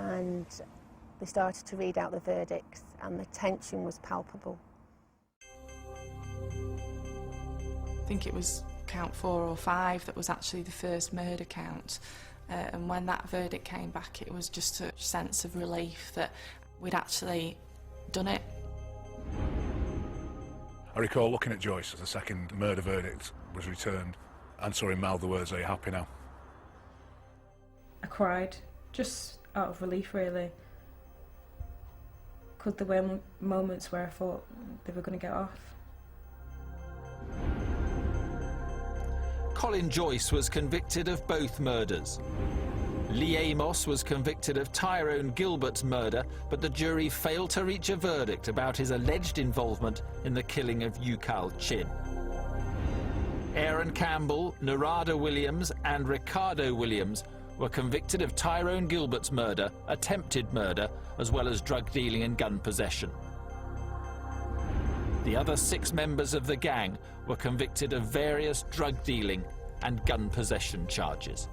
and they started to read out the verdicts, and the tension was palpable. I think it was count 4 or 5 that was actually the first murder count, and when that verdict came back, it was just a sense of relief that we'd actually done it. I recall looking at Joyce as the second murder verdict was returned and saw him mouth the words, "Are you happy now?" I cried, just out of relief really. Because there were moments where I thought they were going to get off. Colin Joyce was convicted of both murders. Lee Amos was convicted of Tyrone Gilbert's murder, but the jury failed to reach a verdict about his alleged involvement in the killing of Yukal Chin. Aaron Campbell, Narada Williams and Ricardo Williams were convicted of Tyrone Gilbert's murder, attempted murder, as well as drug dealing and gun possession. The other 6 members of the gang were convicted of various drug dealing and gun possession charges.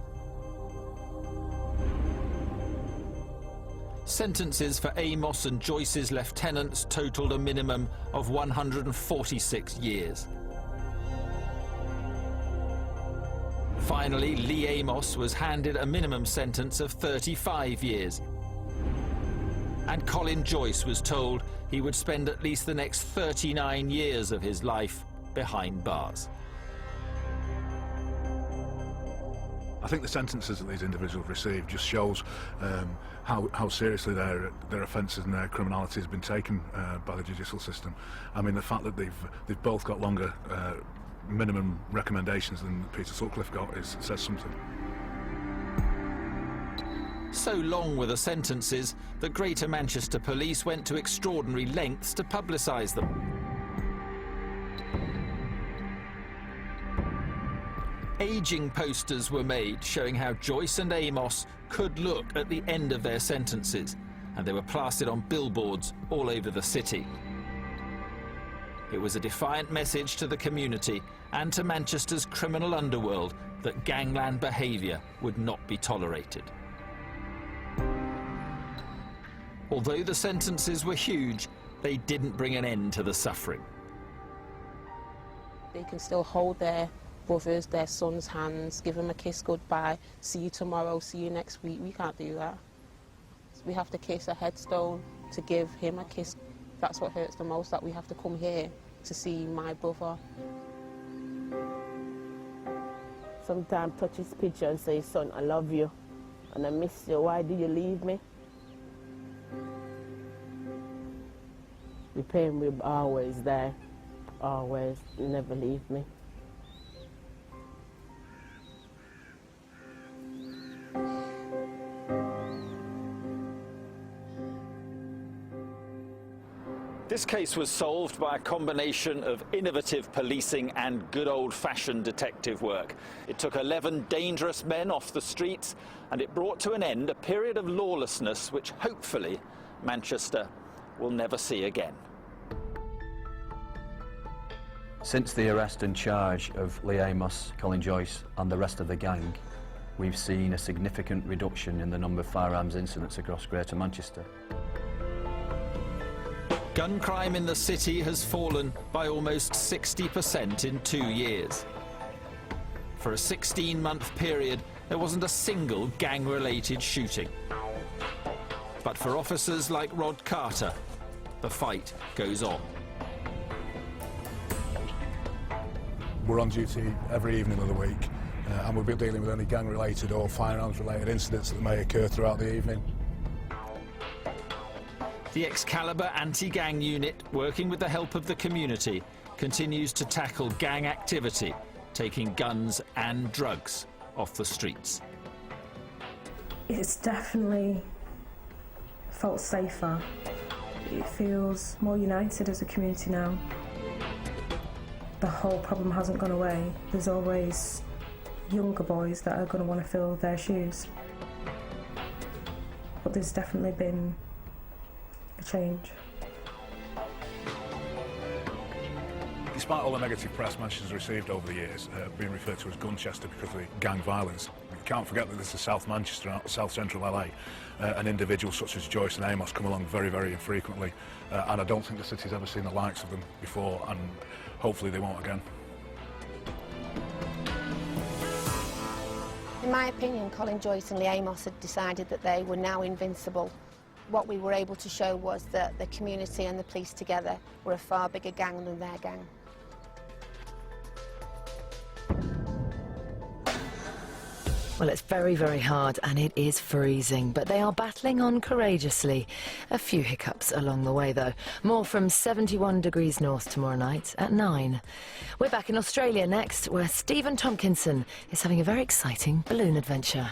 Sentences for Amos and Joyce's lieutenants totaled a minimum of 146 years. Finally, Lee Amos was handed a minimum sentence of 35 years. And Colin Joyce was told he would spend at least the next 39 years of his life behind bars. I think the sentences that these individuals received just shows how seriously their offences and their criminality has been taken by the judicial system. I mean, the fact that they've both got longer minimum recommendations than Peter Sutcliffe got says something. So long were the sentences that Greater Manchester Police went to extraordinary lengths to publicise them. Ageing posters were made showing how Joyce and Amos could look at the end of their sentences, and they were plastered on billboards all over the city. It was a defiant message to the community and to Manchester's criminal underworld that gangland behaviour would not be tolerated. Although the sentences were huge, they didn't bring an end to the suffering. They can still hold their brothers, their sons' hands, give them a kiss goodbye, see you tomorrow, see you next week. We can't do that. We have to kiss a headstone to give him a kiss. That's what hurts the most, that we have to come here to see my brother. Sometimes touch his picture and say, "Son, I love you and I miss you. Why did you leave me?" With pain, we're always there, always. You never leave me. This case was solved by a combination of innovative policing and good old-fashioned detective work. It took 11 dangerous men off the streets, and it brought to an end a period of lawlessness which hopefully Manchester will never see again. Since the arrest and charge of Lee Amos, Colin Joyce and the rest of the gang, we've seen a significant reduction in the number of firearms incidents across Greater Manchester. Gun crime in the city has fallen by almost 60% in 2 years. For a 16-month period, there wasn't a single gang-related shooting. But for officers like Rod Carter, the fight goes on. We're on duty every evening of the week, and we'll be dealing with any gang-related or firearms-related incidents that may occur throughout the evening. The Excalibur anti-gang unit, working with the help of the community, continues to tackle gang activity, taking guns and drugs off the streets. It's definitely felt safer. It feels more united as a community now. The whole problem hasn't gone away. There's always younger boys that are going to want to fill their shoes. But there's definitely been a change. It's Despite all the negative press Manchester's received over the years, being referred to as Gunchester because of the gang violence, you can't forget that this is South Manchester, South Central LA, and individuals such as Joyce and Amos come along very, very infrequently, and I don't think the city's ever seen the likes of them before, and hopefully they won't again. In my opinion, Colin Joyce and Lee Amos had decided that they were now invincible. What we were able to show was that the community and the police together were a far bigger gang than their gang. Well, it's very, very hard and it is freezing, but they are battling on courageously. A few hiccups along the way, though. More from 71 degrees north tomorrow night at 9. We're back in Australia next, where Stephen Tompkinson is having a very exciting balloon adventure.